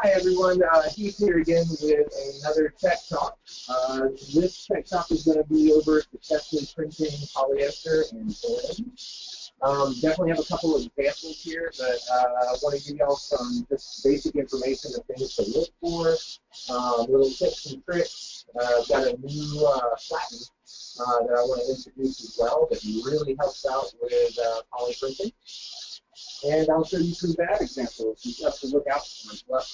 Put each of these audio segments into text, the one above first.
Hi everyone, Heath here again with another tech talk. This tech talk is going to be over successfully printing polyester and Platens. Definitely have a couple of examples here, but I want to give y'all some just basic information of things to look for, little tips and tricks. I've got a new Platen that I want to introduce as well that really helps out with poly printing. And I'll show you some bad examples, some stuff to look out for as well.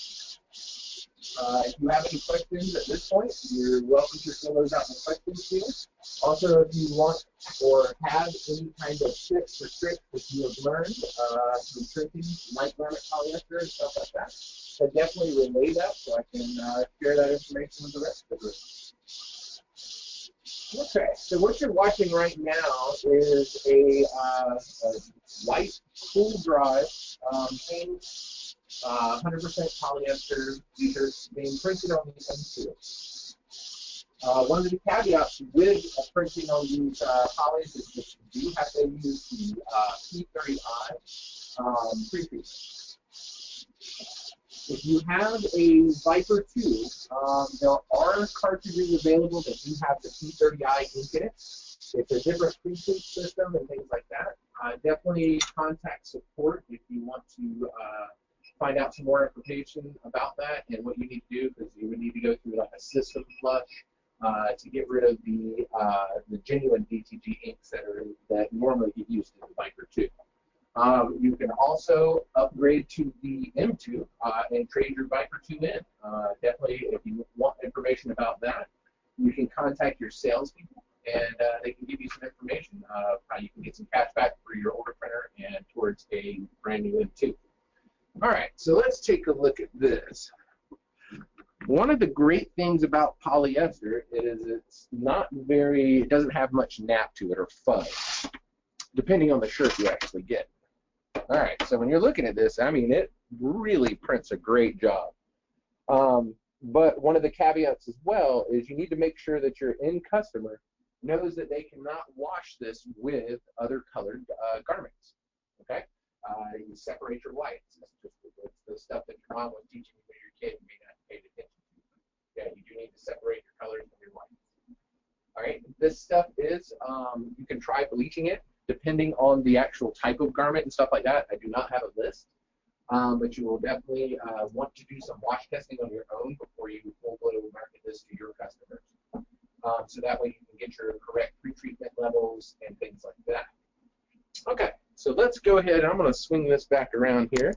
If you have any questions at this point, you're welcome to fill those out in the questions field. Also, if you want or have any kind of tips or tricks that you have learned through printing, light garment polyester and stuff like that, then definitely relay that so I can share that information with the rest of the group. Okay, so what you're watching right now is a white, cool-dry, 100% polyester t-shirt being printed on the M2. One of the caveats with printing on these polys is that you do have to use the P30i pre-treatment. If you have a Viper 2, there are cartridges available that do have the P30i ink in it. It's a different pre-treat system and things like that. Definitely contact support if you want to find out some more information about that and what you need to do, because you would need to go through like a system flush to get rid of the genuine DTG inks that normally get used in the Viper 2. You can also upgrade to the M2 and trade your Viper 2 in. Definitely, if you want information about that, you can contact your salespeople, and they can give you some information how you can get some cash back for your older printer and towards a brand new M2. All right, so let's take a look at this. One of the great things about polyester is it doesn't have much nap to it or fuzz, depending on the shirt you actually get. All right, so when you're looking at this, I mean, it really prints a great job. But one of the caveats as well is you need to make sure that your end customer knows that they cannot wash this with other colored garments. Okay, you separate your whites. It's the stuff that your mom was teaching you when you were a kid. You may not have paid attention to. Yeah, you do need to separate your colors from your whites. All right, this stuff is you can try bleaching it, depending on the actual type of garment and stuff like that. I do not have a list, but you will definitely want to do some wash testing on your own before you full-blown market this to your customers. So that way you can get your correct pre-treatment levels and things like that. Okay, so let's go ahead. I'm going to swing this back around here,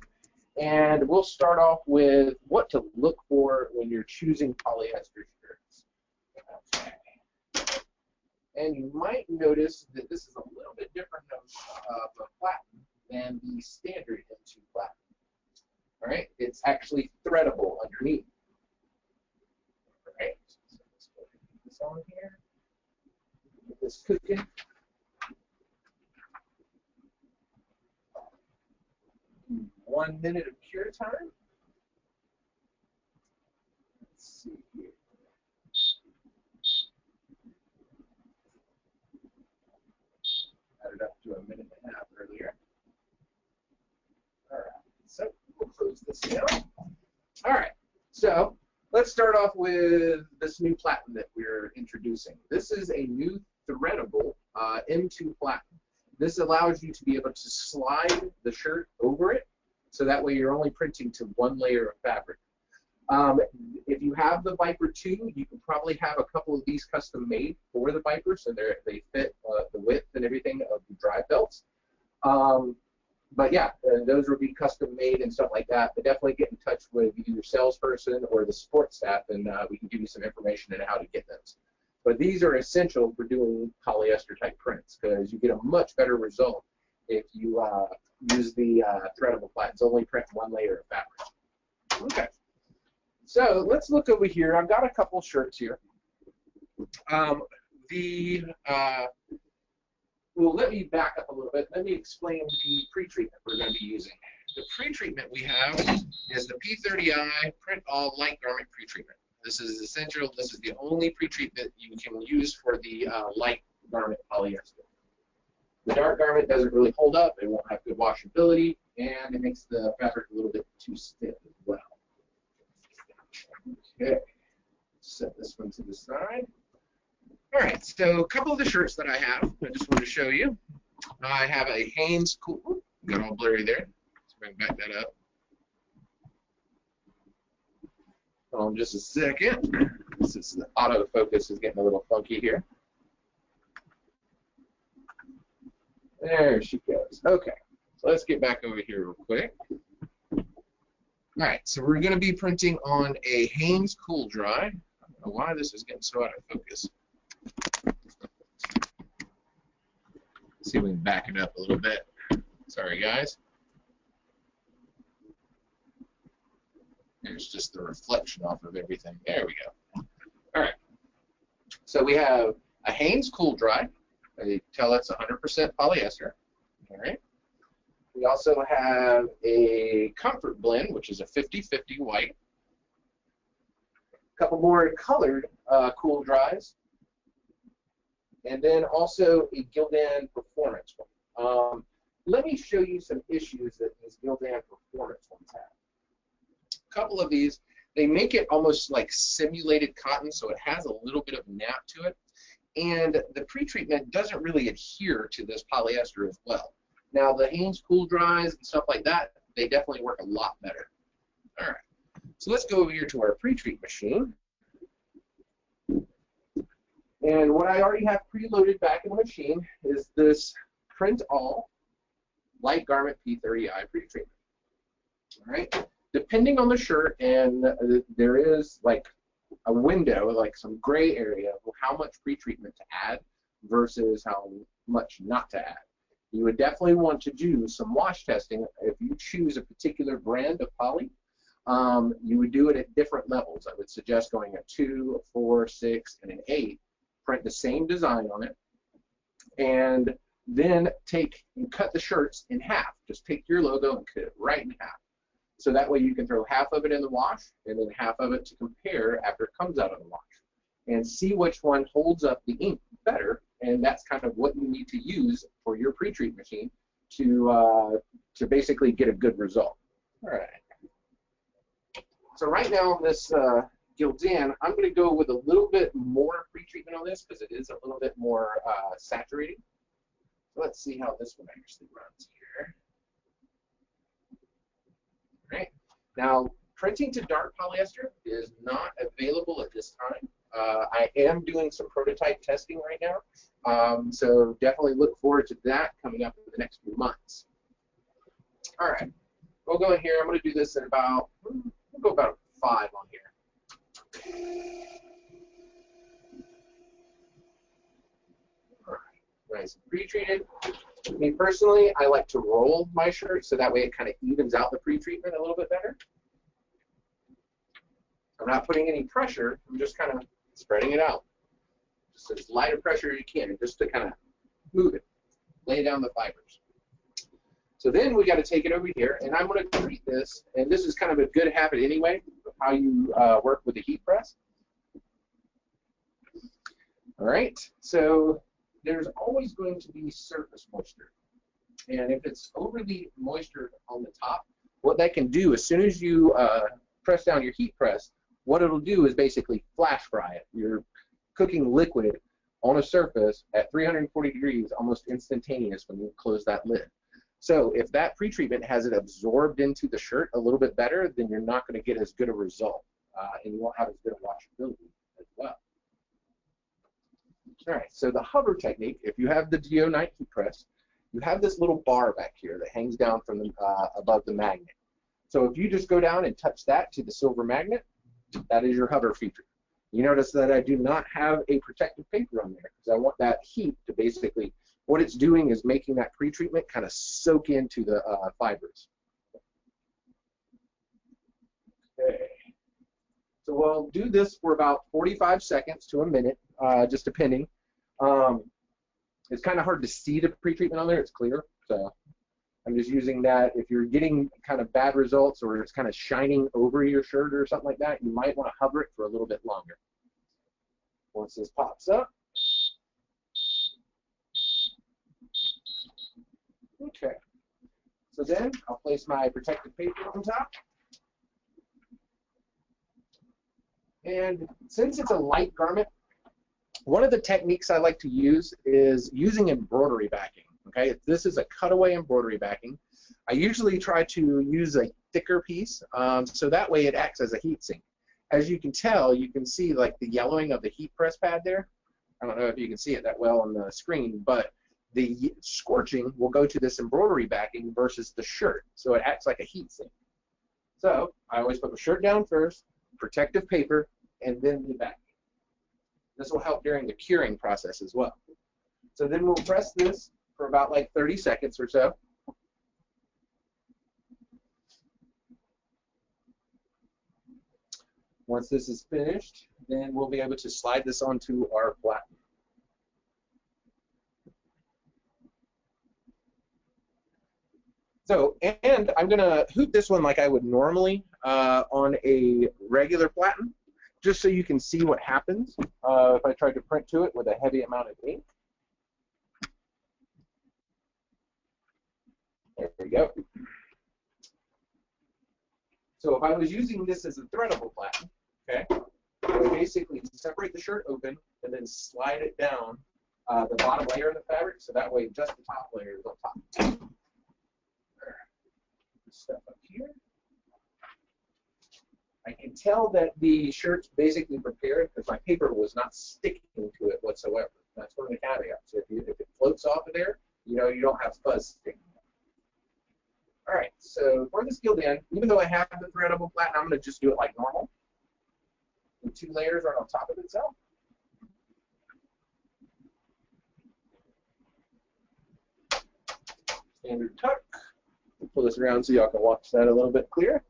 and we'll start off with what to look for when you're choosing polyester shirts. Okay. And you might notice that this is a little bit different of a Platen than the standard M2 Platen. All right, it's actually threadable underneath. All right, so let's go ahead and put this on here. Get this cooking. 1 minute of cure time. Let's see here. Added up to a minute and a half earlier. All right, so we'll close this down. All right, so let's start off with this new Platen that we're introducing. This is a new threadable M2 Platen. This allows you to be able to slide the shirt over it, so that way you're only printing to one layer of fabric. If you have the Viper 2, you can probably have a couple of these custom made for the Viper, so they fit the width and everything of the drive belts. But yeah, those will be custom made and stuff like that. But definitely get in touch with either your salesperson or the support staff, and we can give you some information on how to get those. But these are essential for doing polyester type prints, because you get a much better result if you use the threadable Platens. Only print one layer of fabric. Okay. So let's look over here. I've got a couple shirts here. Well, let me back up a little bit. Let me explain the pre-treatment we're going to be using. The pre-treatment we have is the P30i Print All Light Garment pre-treatment. This is essential. This is the only pre-treatment you can use for the light garment polyester. The dark garment doesn't really hold up. It won't have good washability, and it makes the fabric a little bit too stiff as well. Okay, set this one to the side. All right, so a couple of the shirts that I have, I just want to show you. I have a Hanes Cool, got all blurry there. Let's bring back that up. Hold on just a second. Since the autofocus is getting a little funky here. There she goes. Okay, so let's get back over here real quick. All right, so we're going to be printing on a Hanes Cool Dry. I don't know why this is getting so out of focus. Let's see if we can back it up a little bit. Sorry, guys. There's just the reflection off of everything. There we go. All right. So we have a Hanes Cool Dry. You tell it's 100% polyester. All right. We also have a Comfort Blend, which is a 50-50 white. A couple more colored Cool Dries. And then also a Gildan Performance one. Let me show you some issues that these Gildan Performance ones have. A couple of these, they make it almost like simulated cotton, so it has a little bit of nap to it. And the pretreatment doesn't really adhere to this polyester as well. Now, the Hanes Cool Dries and stuff like that, they definitely work a lot better. All right, so let's go over here to our pretreat machine. And what I already have preloaded back in the machine is this Print All Light Garment P30i pretreatment. All right, depending on the shirt, and there is like a window, like some gray area of how much pretreatment to add versus how much not to add. You would definitely want to do some wash testing. If you choose a particular brand of poly, you would do it at different levels. I would suggest going a 2, a 4, 6, and an 8. Print the same design on it, and then take and cut the shirts in half. Just take your logo and cut it right in half. So that way you can throw half of it in the wash and then half of it to compare after it comes out of the wash and see which one holds up the ink better, and that's kind of what you need to use for your pre-treat machine to basically get a good result. All right. So right now on this Gildan, I'm going to go with a little bit more pre-treatment on this because it is a little bit more saturating. So let's see how this one actually runs here. All right. Now, printing to dark polyester is not available at this time. I am doing some prototype testing right now, so definitely look forward to that coming up in the next few months. All right, we'll go in here. I'm going to do this at about, we'll go about 5 on here. All right, nice and pre-treated. Me personally, I like to roll my shirt so that way it kind of evens out the pre-treatment a little bit better. I'm not putting any pressure. I'm just kind of spreading it out. Just as light a pressure as you can, just to kind of move it, lay down the fibers. So then we got to take it over here, and I'm going to treat this, and this is kind of a good habit anyway, of how you work with the heat press. All right, so there's always going to be surface moisture. And if it's overly moisture on the top, what that can do, as soon as you press down your heat press, what it'll do is basically flash fry it. You're cooking liquid on a surface at 340 degrees almost instantaneous when you close that lid. So if that pretreatment has it absorbed into the shirt a little bit better, then you're not going to get as good a result, and you won't have as good a washability as well. All right, so the hover technique, if you have the DO9 heat press, you have this little bar back here that hangs down from the, above the magnet. So if you just go down and touch that to the silver magnet, that is your hover feature. You notice that I do not have a protective paper on there because I want that heat to basically, what it's doing is making that pre-treatment kind of soak into the fibers. Okay. So we'll do this for about 45 seconds to a minute, just depending. It's kind of hard to see the pre-treatment on there. It's clear, so I'm just using that. If you're getting kind of bad results or it's kind of shining over your shirt or something like that, you might want to hover it for a little bit longer. Once this pops up. Okay. So then I'll place my protective paper on top. And since it's a light garment, one of the techniques I like to use is using embroidery backing. Okay, this is a cutaway embroidery backing. I usually try to use a thicker piece, so that way it acts as a heat sink. As you can tell, you can see like the yellowing of the heat press pad there. I don't know if you can see it that well on the screen, but the scorching will go to this embroidery backing versus the shirt, so it acts like a heat sink. So I always put the shirt down first, protective paper, and then the backing. This will help during the curing process as well. So then we'll press this for about like 30 seconds or so. Once this is finished, then we'll be able to slide this onto our platen. So, and I'm going to hoop this one like I would normally on a regular platen, just so you can see what happens if I tried to print to it with a heavy amount of ink. There we go. So if I was using this as a threadable platen, okay, I would basically separate the shirt open and then slide it down the bottom layer of the fabric, so that way just the top layer is on top. Stuff up here. I can tell that the shirt's basically prepared because my paper was not sticking to it whatsoever. That's one of the caveats. If it floats off of there, you know you don't have fuzz sticking. All right, so for the skilled end, even though I have the threadable platen, I'm going to just do it like normal. The two layers are on top of itself. Standard tuck. Pull this around so y'all can watch that a little bit clearer.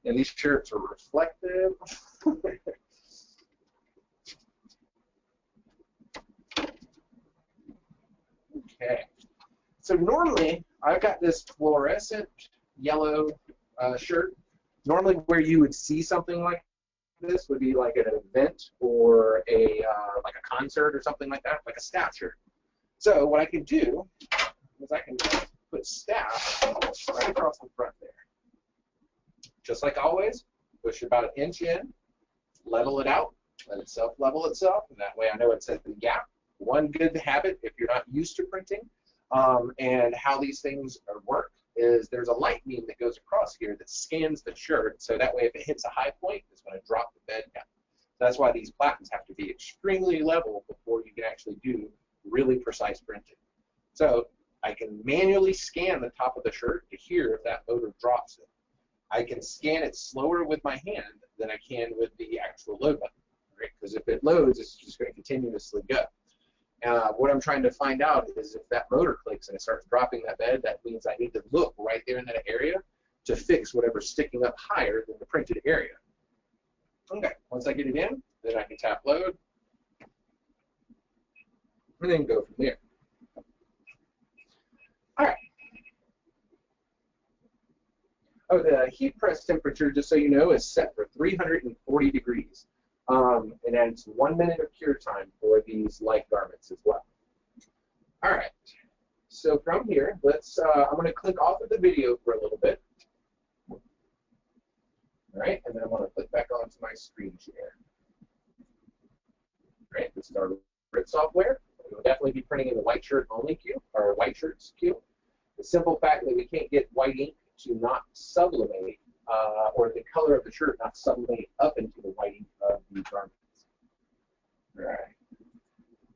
And these shirts are reflective. Okay. So normally, I've got this fluorescent yellow shirt. Normally where you would see something like this would be like at an event or a like a concert or something like that, like a staff shirt. So what I can do is I can put staff right across the front there. Just like always, push about an inch in, level it out, let it self-level itself, and that way I know it's at the gap. One good habit if you're not used to printing and how these things work is there's a light beam that goes across here that scans the shirt, so that way if it hits a high point, it's going to drop the bed down. So that's why these platens have to be extremely level before you can actually do really precise printing. So I can manually scan the top of the shirt to hear if that motor drops it. I can scan it slower with my hand than I can with the actual load button, right? Because if it loads, it's just going to continuously go. What I'm trying to find out is if that motor clicks and it starts dropping that bed, that means I need to look right there in that area to fix whatever's sticking up higher than the printed area. Okay, once I get it in, then I can tap load, and then go from there. All right. Oh, the heat press temperature, just so you know, is set for 340 degrees. And it's 1 minute of cure time for these light garments as well. All right. So from here, let's. I'm going to click off of the video for a little bit. All right, and then I'm going to click back onto my screen share. All right, this is our print software. We'll definitely be printing in the white shirt only queue, or white shirts queue. The simple fact that we can't get white ink to not sublimate, or the color of the shirt not sublimate up into the white ink of the garments. All right.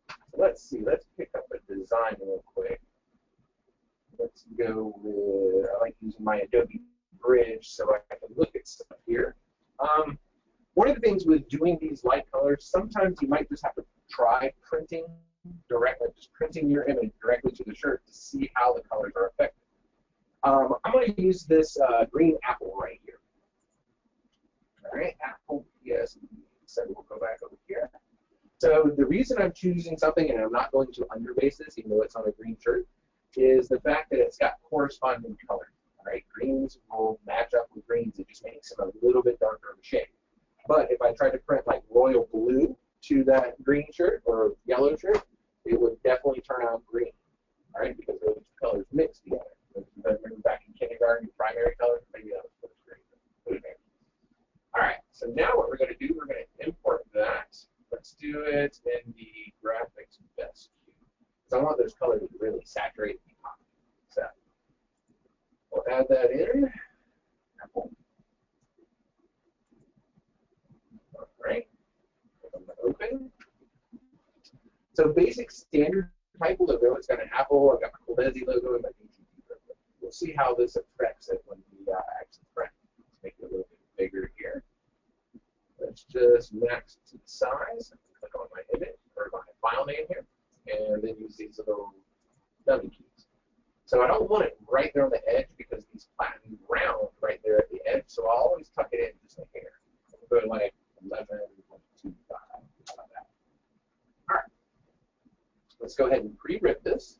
So let's see. Let's pick up a design real quick. Let's go with. I like using my Adobe Bridge so I can look at stuff here. One of the things with doing these light colors, sometimes you might just have to try printing directly, just printing your image directly to the shirt to see how the colors are affected. I'm going to use this green apple right here. All right, apple, yes. So we'll go back over here. So the reason I'm choosing something, and I'm not going to underbase this, even though it's on a green shirt, is the fact that it's got corresponding color. All right, greens will match up with greens. It just makes them a little bit darker of a shade. But if I try to print like royal blue to that green shirt or yellow shirt, it would definitely turn out green. All right, because those two colors mix together. Remember back in kindergarten, primary colors, maybe that was green. All right, so now what we're add that in. Apple. All right. Open. So basic standard type logo. It's got an apple. I've got my ColDesi logo and my DTP logo. We'll see how this affects it when we actually print. Let's make it a little bit bigger here. Let's just max to the size. Click on my image or my file name here, and then use these little dummy keys. So I don't want it right there on the edge because these flatten round right there at the edge. So I'll always tuck it in just like here. We'll go like 11.25. How about that? All right. Let's go ahead and pre-rip this.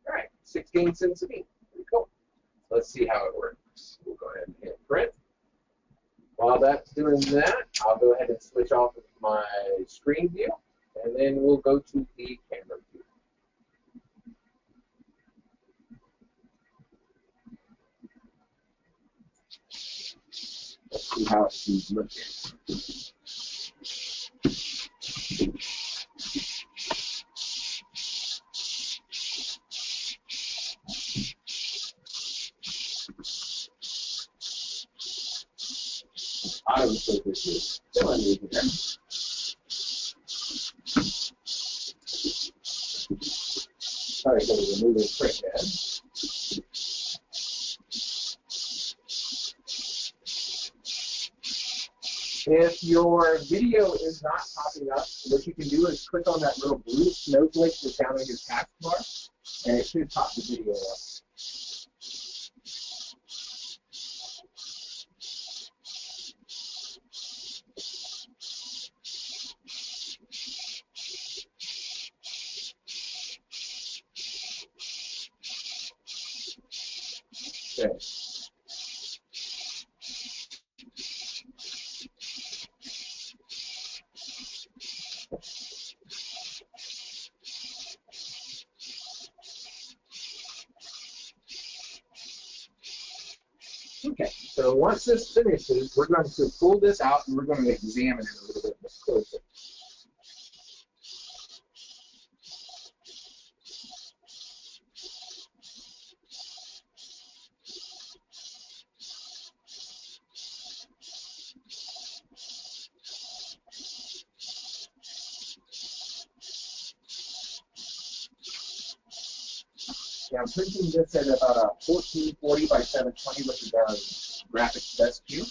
All right, 16 cents a bean. Pretty cool. Let's see how it works. We'll go ahead and hit print. While that's doing that, I'll go ahead and switch off of my screen view, and then we'll go to the camera view. Let's see how it's looking. Auto focus is still under here. Sorry for the removing print head. If your video is not popping up, what you can do is click on that little blue snowflake that's down on your taskbar, and it should pop the video up. Okay. Okay, so once this finishes, we're going to pull this out and we're going to examine it a little bit closer. Yeah, I'm printing this at about a 1440 by 720, which is our graphics best view.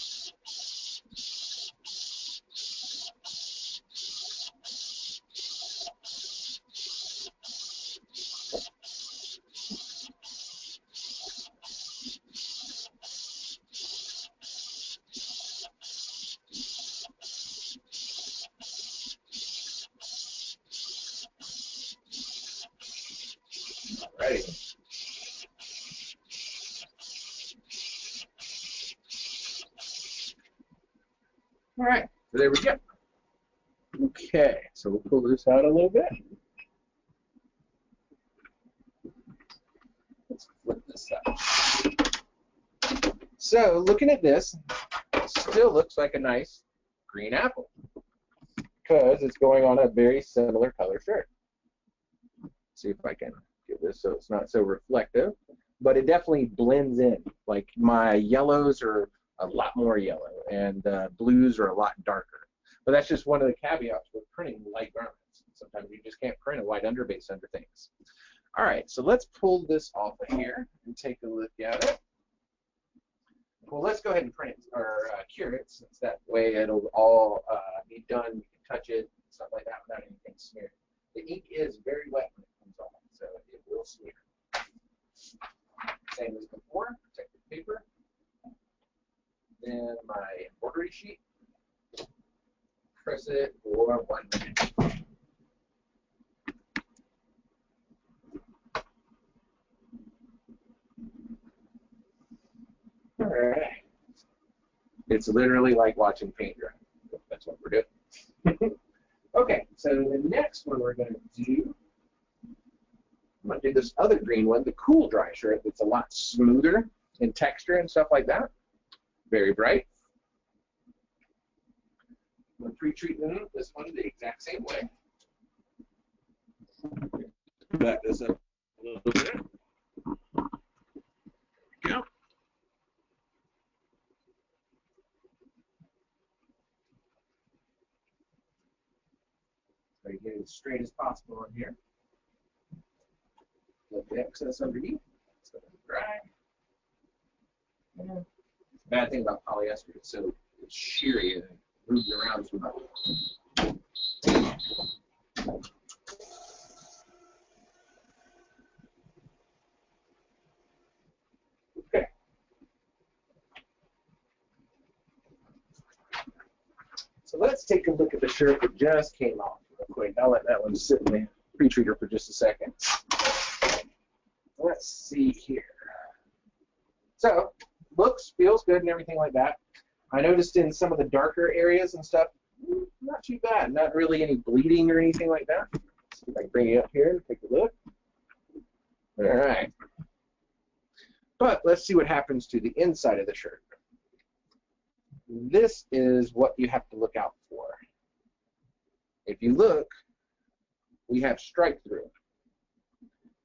Alrighty. All right, so there we go. Okay, so we'll pull this out a little bit. Let's flip this up. So looking at this, it still looks like a nice green apple because it's going on a very similar color shirt. See if I can get this so it's not so reflective, but it definitely blends in. Like my yellows are a lot more yellow, and blues are a lot darker. But that's just one of the caveats with printing light garments. Sometimes you just can't print a white underbase under things. All right, so let's pull this off of here and take a look at it. Well, let's go ahead and print it, or cure it, since that way it'll all be done. You can touch it, stuff like that, without anything smeared. The ink is very wet when it comes off, so it will smear. Same as before, protective paper. Then my embroidery sheet. Press it for 1 minute. All right. It's literally like watching paint dry. That's what we're doing. Okay, so the next one we're going to do, I'm going to do this other green one, the cool dry shirt, that's a lot smoother in texture and stuff like that. Very bright. We're pre-treating this one the exact same way. Back this up a little bit. There we go. So you get it as straight as possible on here. Let the excess underneath. So it's dry. Yeah. The bad thing about polyester is so it's sheery and it moves around too much. Okay. So let's take a look at the shirt that just came off real quick. I'll let that one sit in the pre-treater for just a second. Let's see here. So, looks, feels good and everything like that. I noticed in some of the darker areas and stuff, not too bad. Not really any bleeding or anything like that. Let's see if I can bring you up here and take a look. All right. But let's see what happens to the inside of the shirt. This is what you have to look out for. If you look, we have strike through.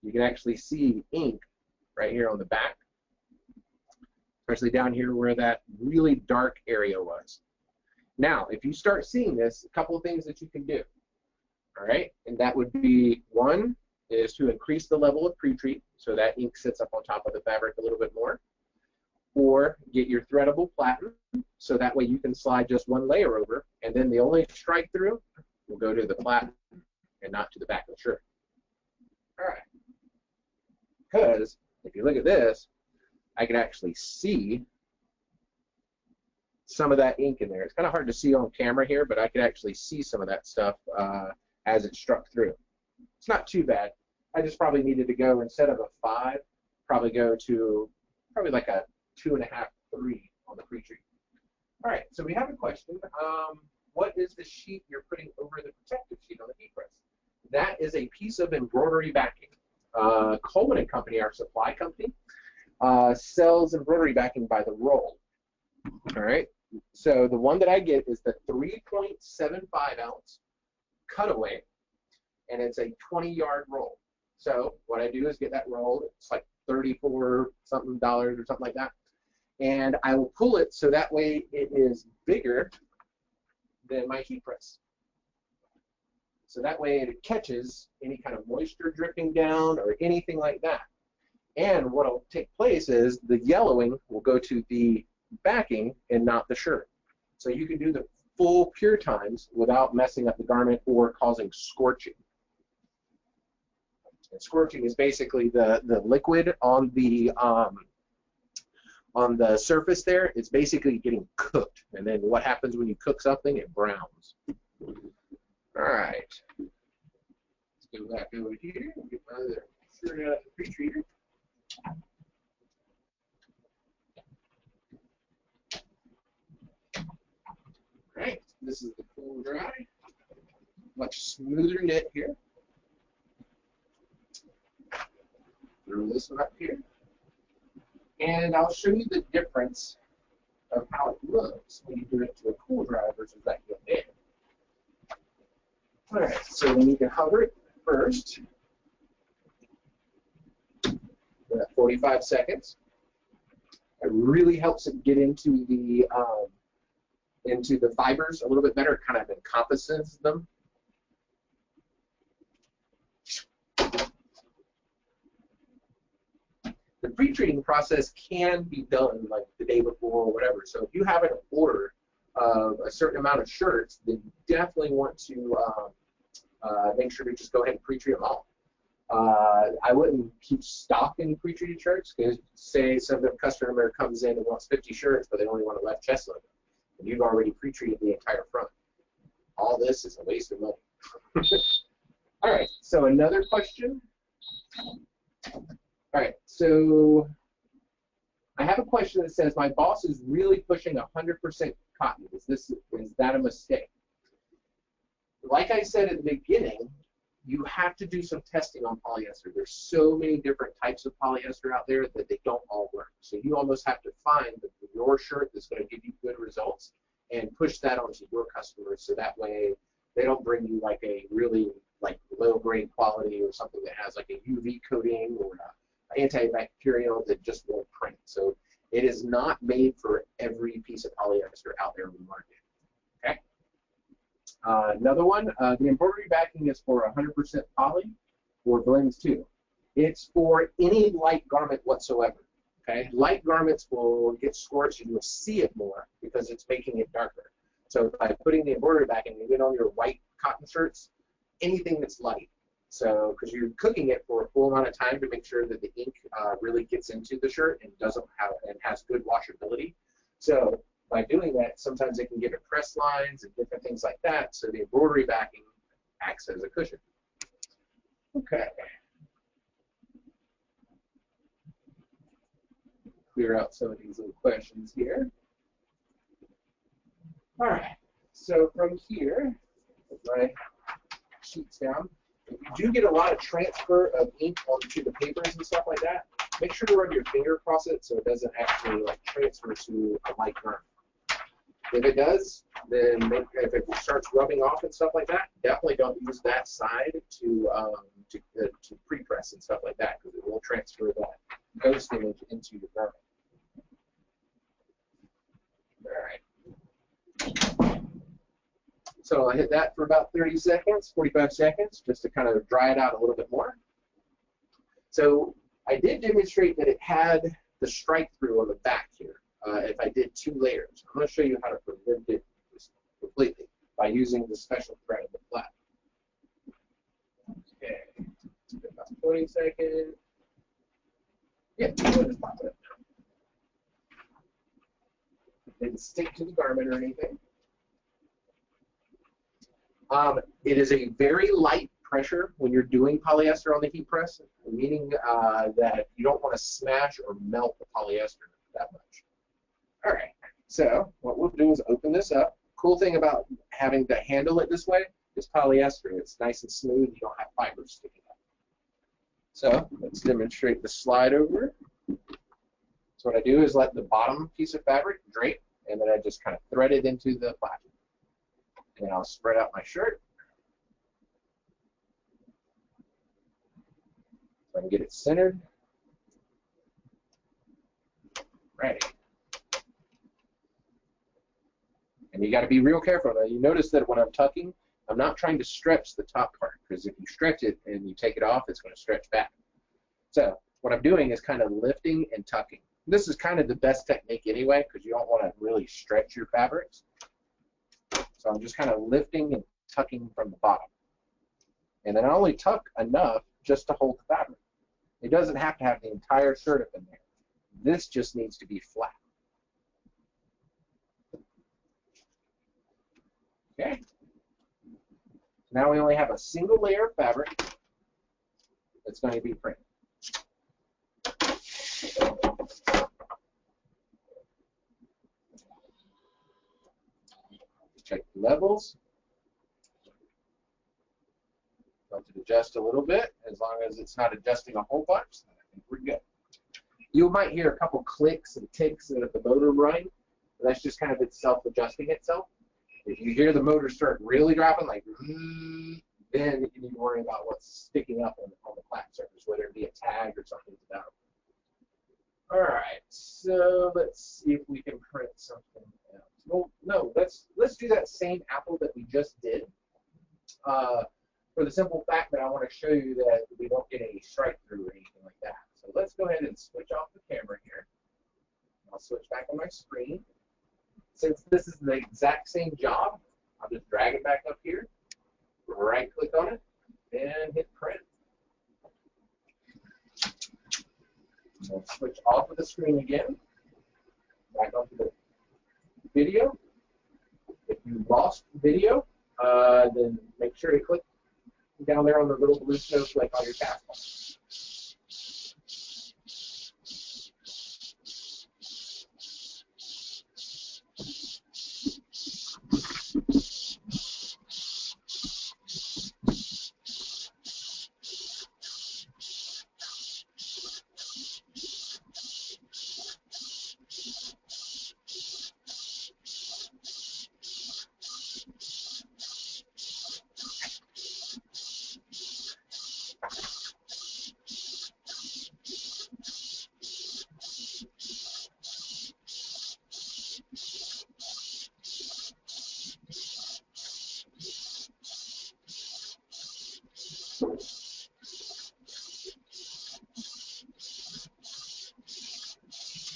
You can actually see ink right here on the back, especially down here where that really dark area was. Now, if you start seeing this, a couple of things that you can do, all right? And that would be, one is to increase the level of pre-treat so that ink sits up on top of the fabric a little bit more, or get your threadable platen so that way you can slide just one layer over, and then the only strike through will go to the platen and not to the back of the shirt. All right. Because if you look at this, I can actually see some of that ink in there. It's kind of hard to see on camera here, but I can actually see some of that stuff as it struck through. It's not too bad. I just probably needed to go, instead of a 5, probably go to probably like a 2.5, 3 on the pre-treat. All right, so we have a question. What is the sheet you're putting over the protective sheet on the heat press? That is a piece of embroidery backing. Coleman & Company, our supply company, sells embroidery backing by the roll. All right, so the one that I get is the 3.75 ounce cutaway, and it's a 20-yard roll. So what I do is get that roll. It's like $34 something or something like that, and I will pull it so that way it is bigger than my heat press. So that way it catches any kind of moisture dripping down or anything like that. And what will take place is the yellowing will go to the backing and not the shirt. So you can do the full cure times without messing up the garment or causing scorching. And scorching is basically the liquid on the surface there. It's basically getting cooked. And then what happens when you cook something? It browns. All right, let's go back over here and get my other shirt out of the pre-treater. All right, this is the full dry. Much smoother knit here. Throw this one up here. And I'll show you the difference of how it looks when you do it to a cool dry versus that good knit. All right, so then you can hover it first for 45 seconds. It really helps it get into the fibers a little bit better. It kind of encompasses them. The pre-treating process can be done like the day before or whatever. So if you have an order of a certain amount of shirts, then you definitely want to make sure to just go ahead and pre-treat them all. I wouldn't keep stock in pre-treated shirts, because say some customer comes in and wants 50 shirts, but they only want a left chest logo, and you've already pre-treated the entire front. All this is a waste of money. All right, so another question. All right, so I have a question that says, my boss is really pushing 100% cotton. Is that a mistake? Like I said at the beginning, you have to do some testing on polyester. There's so many different types of polyester out there that they don't all work. So you almost have to find your shirt that's going to give you good results and push that onto your customers so that way they don't bring you like a really like low grade quality or something that has like a UV coating or a antibacterial that just won't print. So it is not made for every piece of polyester out there in the market. Okay. Another one, the embroidery backing is for 100% poly or blends too. It's for any light garment whatsoever. Okay, light garments will get scorched and you'll see it more because it's making it darker. So by putting the embroidery backing, even on your white cotton shirts, anything that's light. So because you're cooking it for a full amount of time to make sure that the ink really gets into the shirt and doesn't have and has good washability. So by doing that, sometimes it can give it press lines and different things like that. So the embroidery backing acts as a cushion. Okay. Clear out some of these little questions here. All right. So from here, put my sheets down. If you do get a lot of transfer of ink onto the papers and stuff like that, make sure to run your finger across it so it doesn't actually like transfer to a light garment. If it does, then if it starts rubbing off and stuff like that, definitely don't use that side to pre-press and stuff like that because it will transfer that ghost image into your garment. All right. So I'll hit that for about 30 seconds, 45 seconds, just to kind of dry it out a little bit more. So I did demonstrate that it had the strike through on the back here. If I did 2 layers, I'm going to show you how to prevent it completely by using the special thread of the flat. Okay, about 20 seconds. Yeah, just pop it up now. It didn't stick to the garment or anything. It is a very light pressure when you're doing polyester on the heat press, meaning that you don't want to smash or melt the polyester that much. All right, so what we'll do is open this up. Cool thing about having to handle it this way is polyester. It's nice and smooth. You don't have fibers sticking up. So let's demonstrate the slide over. So what I do is let the bottom piece of fabric drape, and then I just kind of thread it into the plastic. And I'll spread out my shirt. So I can get it centered. Ready. And you got to be real careful. Now, you notice that when I'm tucking, I'm not trying to stretch the top part, because if you stretch it and you take it off, it's going to stretch back. So what I'm doing is kind of lifting and tucking. This is kind of the best technique anyway, because you don't want to really stretch your fabrics. So I'm just kind of lifting and tucking from the bottom. And then I only tuck enough just to hold the fabric. It doesn't have to have the entire shirt up in there. This just needs to be flat. Okay. Now we only have a single layer of fabric that's going to be printed. Check the levels. Let it adjust a little bit. As long as it's not adjusting a whole bunch, then I think we're good. You might hear a couple clicks and ticks of the motor running. That's just kind of itself adjusting itself. If you hear the motor start really dropping, like, then you need to worry about what's sticking up on the flat surface, whether it be a tag or something to that. All right, so let's see if we can print something else. Well, no, let's do that same apple that we just did. For the simple fact that I want to show you that we don't get any strike through or anything like that. So let's go ahead and switch off the camera here. I'll switch back on my screen. Since this is the exact same job, I'll just drag it back up here, right-click on it, and hit print. We'll switch off of the screen again, back onto the video. If you lost video, then make sure to click down there on the little blue snowflake on your taskbar.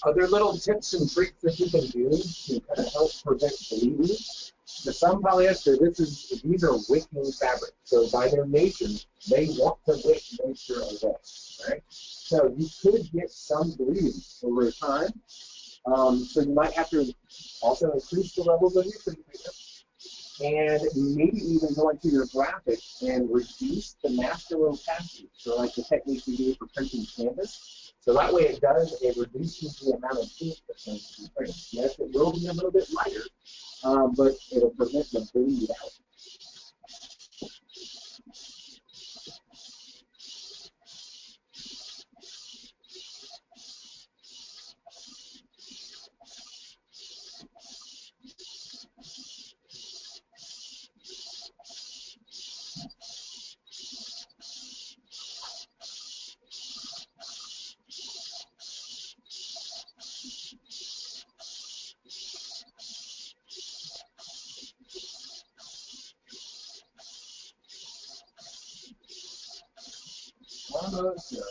other little tips and tricks that you can do to kind of help prevent bleeding. For some polyester, these are wicking fabrics. So by their nature, they want to wick moisture away, right? So you could get some bleeding over time. So you might have to also increase the levels of your pretreatment, and maybe even go into your graphics and reduce the master opacity. So like the technique we do for printing canvas. So that way it reduces the amount of ink that comes through print. Yes, it will be a little bit lighter, but it'll prevent the bleed out. Almost done.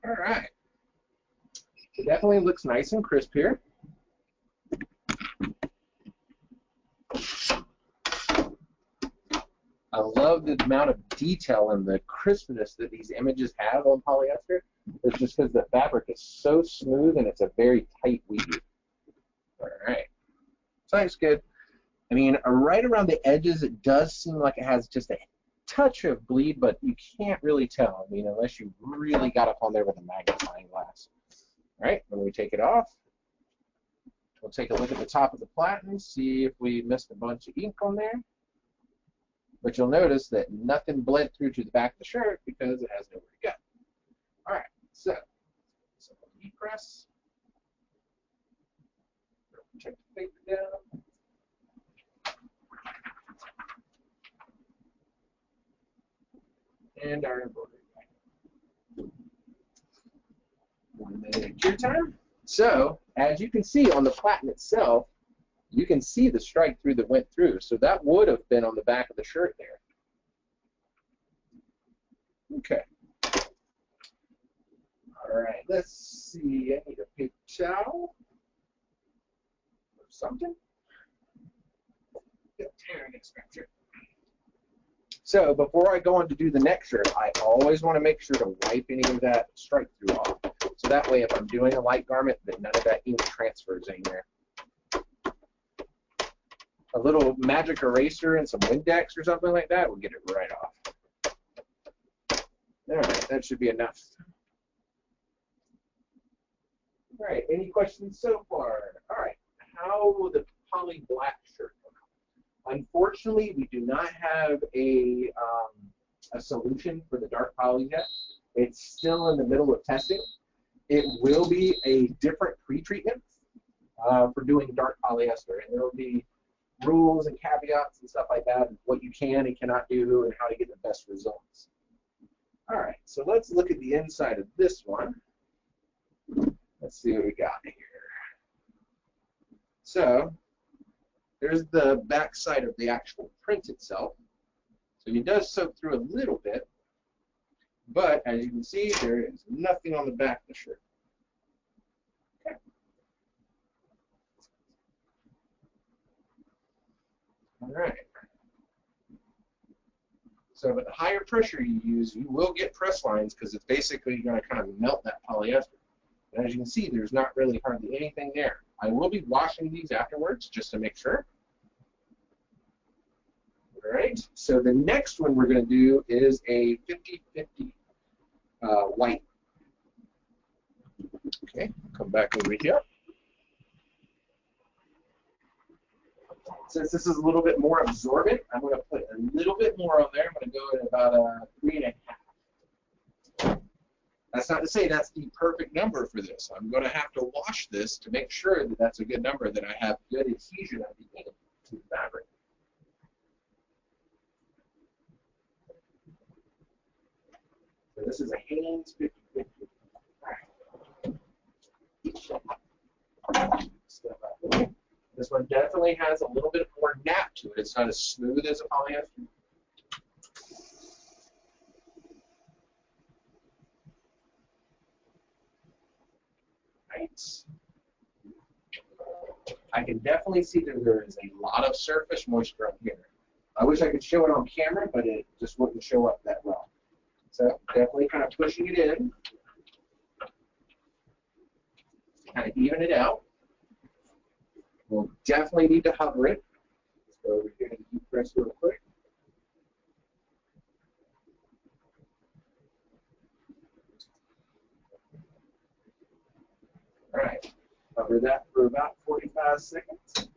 All right. It definitely looks nice and crisp here. I love the amount of detail and the crispness that these images have on polyester. It's just because the fabric is so smooth and it's a very tight weave. All right. So that's good. I mean, right around the edges, it does seem like it has just a touch of bleed, but you can't really tell. I mean, unless you really got up on there with a magnifying glass. All right, when we take it off, we'll take a look at the top of the Platens, see if we missed a bunch of ink on there. But you'll notice that nothing bled through to the back of the shirt because it has nowhere to go. All right, so heat press. Check the paper down. And our embroidery back. 1 minute cure time. So, as you can see on the platen itself, you can see the strike through that went through. So that would have been on the back of the shirt there. Okay. All right, let's see. I need a paper towel or something. Tearing extractor. So before I go on to do the next shirt, I always want to make sure to wipe any of that strike through off. So that way, if I'm doing a light garment, that none of that ink transfers anywhere. A little magic eraser and some Windex or something like that will get it right off. All right, that should be enough. All right, any questions so far? All right, how will the poly black shirt look? Unfortunately, we do not have a solution for the dark poly yet. It's still in the middle of testing. It will be a different pre-treatment for doing dark polyester, and there will be rules and caveats and stuff like that, what you can and cannot do and how to get the best results. All right, so let's look at the inside of this one. Let's see what we got here. So there's the back side of the actual print itself. So it does soak through a little bit, but as you can see, there is nothing on the back of the shirt. Okay. All right. So with the higher pressure you use, you will get press lines because it's basically going to kind of melt that polyester. And as you can see, there's not really hardly anything there. I will be washing these afterwards just to make sure. All right, so the next one we're going to do is a 50-50 white. Okay, come back over here. Since this is a little bit more absorbent, I'm going to put a little bit more on there. I'm going to go at about a 3.5. That's not to say that's the perfect number for this. I'm going to have to wash this to make sure that that's a good number, that I have good adhesion of the ink to the fabric. So this is a Haynes 50/50. Step out the way. This one definitely has a little bit more nap to it. It's not as smooth as a polyester. Right. I can definitely see that there is a lot of surface moisture up here. I wish I could show it on camera, but it just wouldn't show up that well. So definitely kind of pushing it in, kind of even it out. We'll definitely need to hover it. So we're going to heat press real quick. All right, hover that for about 45 seconds.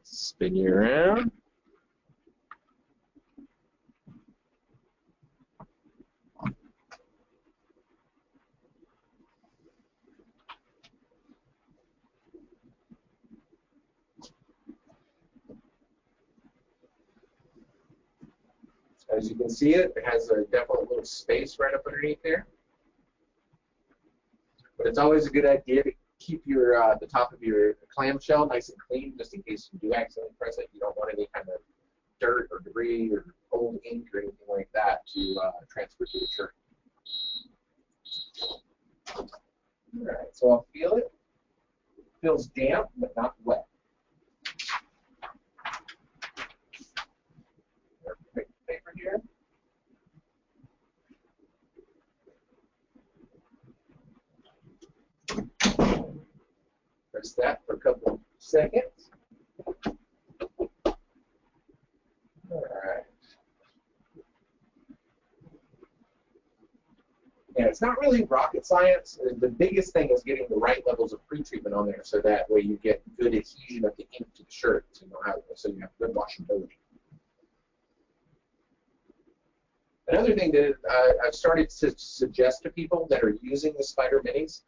Spin you around. As you can see, it has a definitely little space right up underneath there. But it's always a good idea to keep your the top of your clamshell nice and clean, just in case you do accidentally press it. You don't want any kind of dirt or debris or old ink or anything like that to transfer to the shirt. All right, so I'll feel it. It feels damp, but not wet. Paper here. Press that for a couple of seconds. All right. Yeah, it's not really rocket science. The biggest thing is getting the right levels of pre-treatment on there, so that way you get good adhesion of the ink to the shirt, so you have good washability. Another thing that I've started to suggest to people that are using the Spider Minis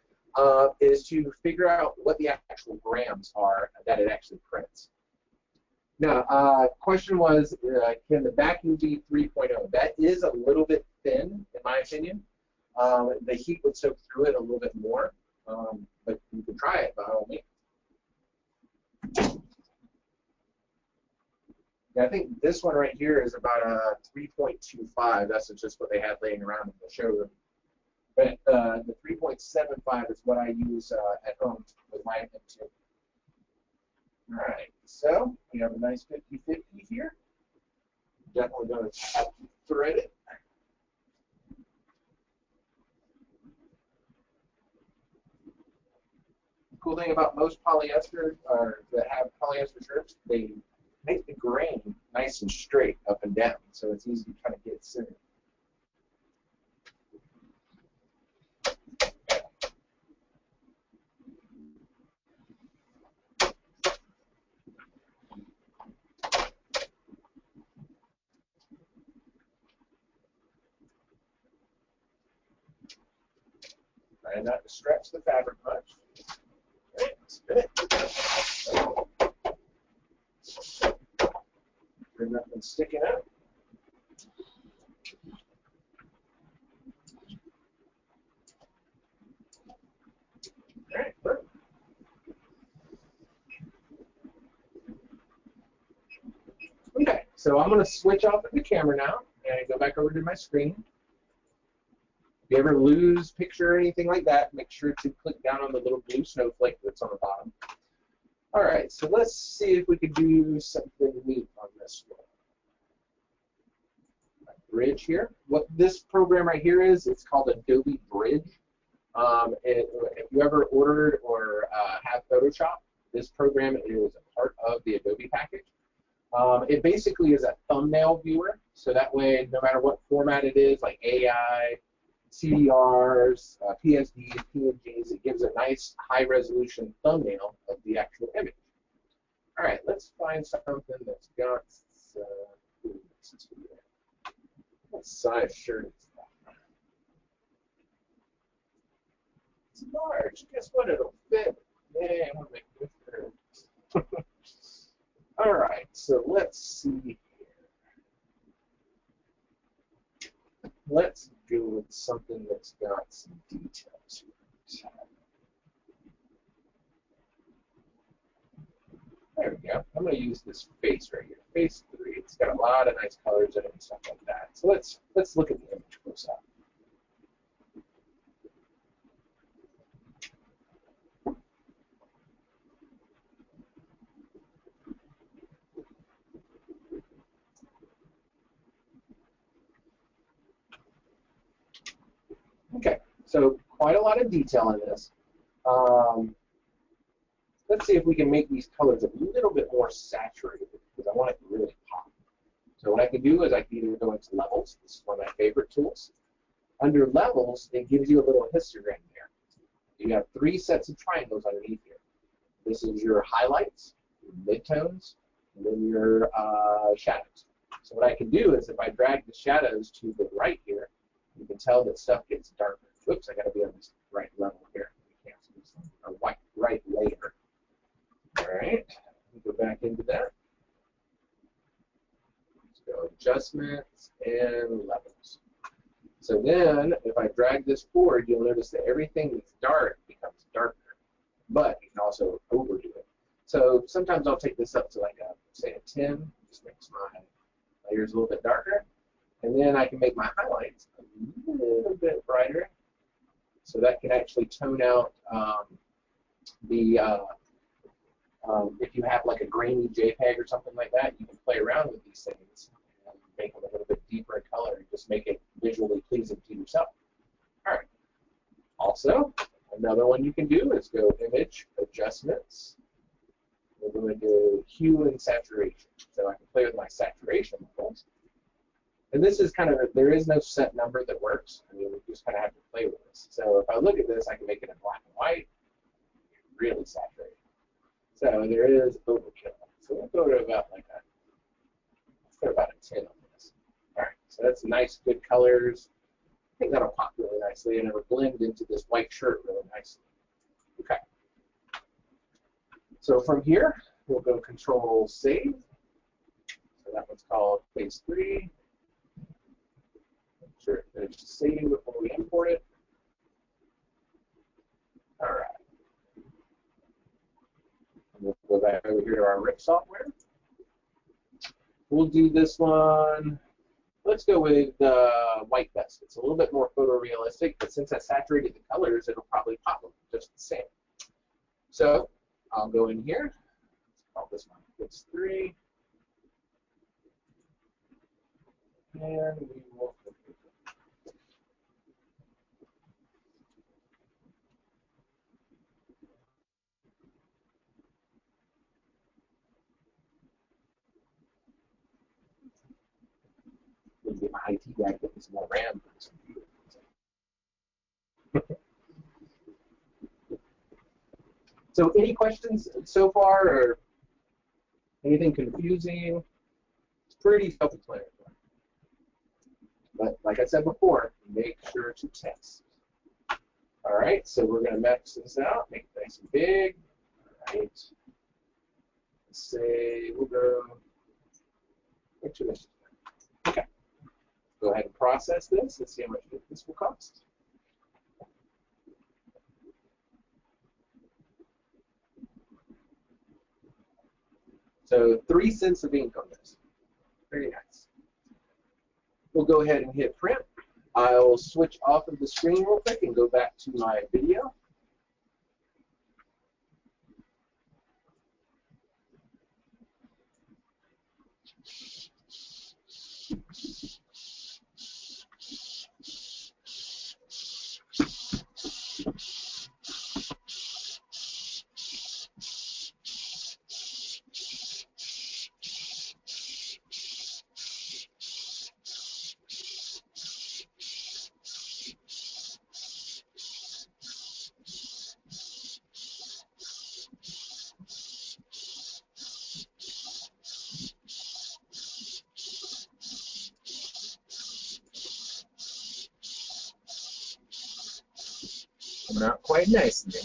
is to figure out what the actual grams are that it actually prints. Now, question was, can the vacuum be 3.0? That is a little bit thin, in my opinion. The heat would soak through it a little bit more, but you can try it by all means. I think this one right here is about a 3.25. That's just what they had laying around in the showroom. But the 3.75 is what I use at home with my M2. All right, so we have a nice 50/50 here. Definitely going to thread it. The cool thing about most polyester, or that have polyester shirts, they make the grain nice and straight up and down, so it's easy to kind of get centered. Try not to stretch the fabric much. Right, spin it. There's nothing sticking out. All right, perfect. Okay, so I'm going to switch off of the camera now and go back over to my screen. If you ever lose picture or anything like that, make sure to click down on the little blue snowflake that's on the bottom. All right, so let's see if we can do something neat on this one. Bridge here. What this program right here is, it's called Adobe Bridge. If you ever ordered or have Photoshop, this program is a part of the Adobe package. It basically is a thumbnail viewer, so that way, no matter what format it is, like AI, CDRs, PSDs, PNGs, it gives a nice high-resolution thumbnail of the actual image. All right, let's find something that's got what size shirt is that? It's large. Guess what? It'll fit. Yeah, I want to make this shirt. All right, so let's see here. let's go with something that's got some details here. There we go. I'm going to use this face right here, face 3. It's got a lot of nice colors in it and stuff like that. So let's look at the image close up. Okay, so quite a lot of detail in this. Let's see if we can make these colors a little bit more saturated because I want it to really pop. So what I can do is I can either go into levels. This is one of my favorite tools. Under levels, it gives you a little histogram there. You have 3 sets of triangles underneath here. This is your highlights, your midtones, and then your shadows. So what I can do is if I drag the shadows to the right here, you can tell that stuff gets darker. Whoops, I got to be on this right level here. We can't see this thing. Or right layer. All right, go back into that. Let's go adjustments and levels. So then, if I drag this forward, you'll notice that everything that's dark becomes darker, but you can also overdo it. So sometimes I'll take this up to like a, say a 10, just makes my layers a little bit darker, and then I can make my highlights a little bit brighter, so that can actually tone out if you have like a grainy JPEG or something like that, you can play around with these things and make them a little bit deeper in color and just make it visually pleasing to yourself. All right. Also, another one you can do is go Image, Adjustments. We're going to do Hue and Saturation. So I can play with my saturation levels. And this is kind of, there is no set number that works. I mean, we just kind of have to play with this. So if I look at this, I can make it in black and white, really saturated. So there is overkill. So we'll go to about like a, let's go about a 10 on this. All right, so that's nice, good colors. I think that'll pop really nicely, and it'll blend into this white shirt really nicely. Okay. So from here, we'll go Control Save. So that one's called Phase 3. Make sure it finishes saving before we import it. All right. We'll go back over here to our RIP software. We'll do this one. Let's go with White Dust. It's a little bit more photorealistic, but since I saturated the colors, it'll probably pop them just the same. So I'll go in here. Let's call this one Phase 3. And we will get my IT guy to get me some more RAM for this computer. So any questions so far, or anything confusing? It's pretty self-explanatory. But like I said before, make sure to test. All right, so we're going to max this out, make it nice and big. All right. Let's say we'll go, make sure this is good. Okay. Go ahead and process this. Let's see how much this will cost. So 3 cents of ink on this. Very nice. We'll go ahead and hit print. I'll switch off of the screen real quick and go back to my video. Coming out quite nicely.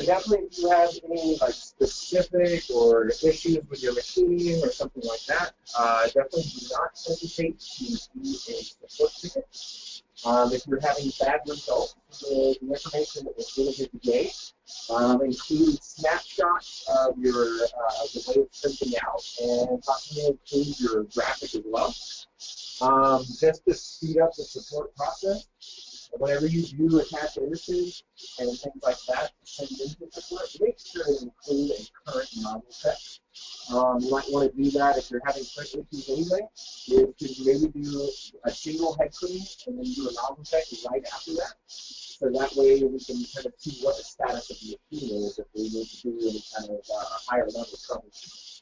definitely, if you have any like specific or issues with your machine or something like that, definitely do not hesitate to do a support ticket. If you're having bad results, the information that was given today includes snapshots of your the way it's printing out, and possibly include your graphic as well. Just to speed up the support process, whenever you do attach images and things like that to send into support, make sure to include a current model set. You might want to do that if you're having print issues anyway, is to maybe do a single head clean and then do a nozzle check right after that. So that way we can kind of see what the status of the machine is if we need to do any kind of higher level troubleshooting.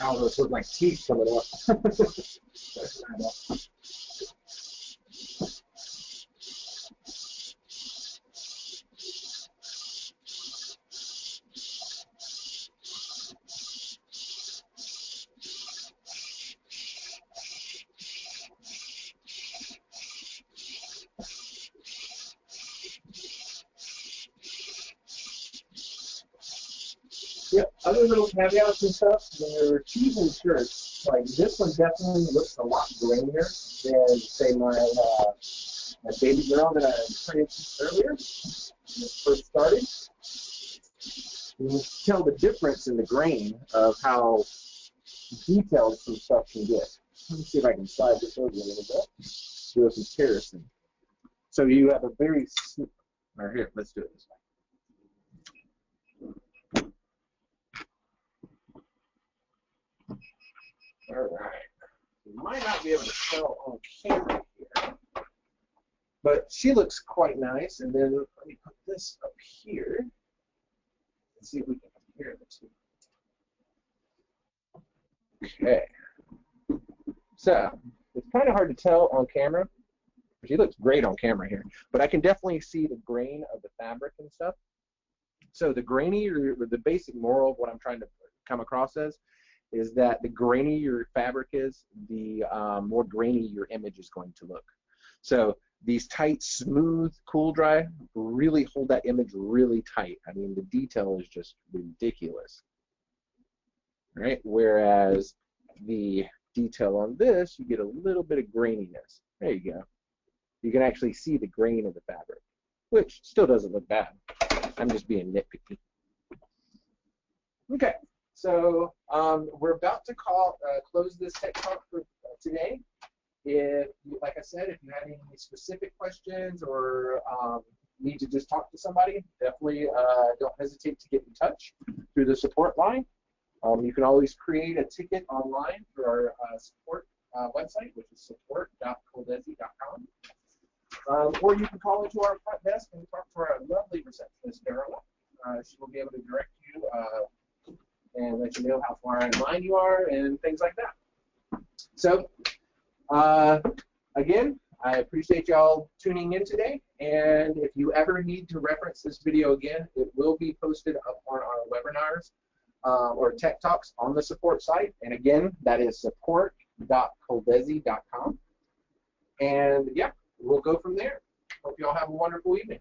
I don't know, it's like teeth coming up. Yep, other little caveats and stuff, when you're choosing shirts, like this one definitely looks a lot grainier than, say, my baby girl that I printed earlier when it first started. You can tell the difference in the grain of how detailed some stuff can get. Let me see if I can slide this over a little bit, do a comparison. So you have a very, or here, let's do it this way. All right. You might not be able to tell on camera here, but she looks quite nice. And then let me put this up here and see if we can compare the two. Okay. So it's kind of hard to tell on camera. She looks great on camera here, but I can definitely see the grain of the fabric and stuff. So the grainier, the basic moral of what I'm trying to come across as is that the grainier your fabric is, the more grainy your image is going to look. So these tight, smooth, cool dry really hold that image really tight. I mean, the detail is just ridiculous, right? Whereas the detail on this, you get a little bit of graininess. There you go. You can actually see the grain of the fabric, which still doesn't look bad. I'm just being nitpicky. Okay. So we're about to close this tech talk for today. If, like I said, if you have any specific questions or need to just talk to somebody, definitely don't hesitate to get in touch through the support line. You can always create a ticket online through our support website, which is support.coldesi.com. Or you can call into our front desk and talk to our lovely receptionist, Darla. She will be able to direct you and let you know how far in line you are and things like that. So, again, I appreciate y'all tuning in today. And if you ever need to reference this video again, it will be posted up on our webinars or tech talks on the support site. And again, that is support.coldesi.com. And yeah, we'll go from there. Hope y'all have a wonderful evening.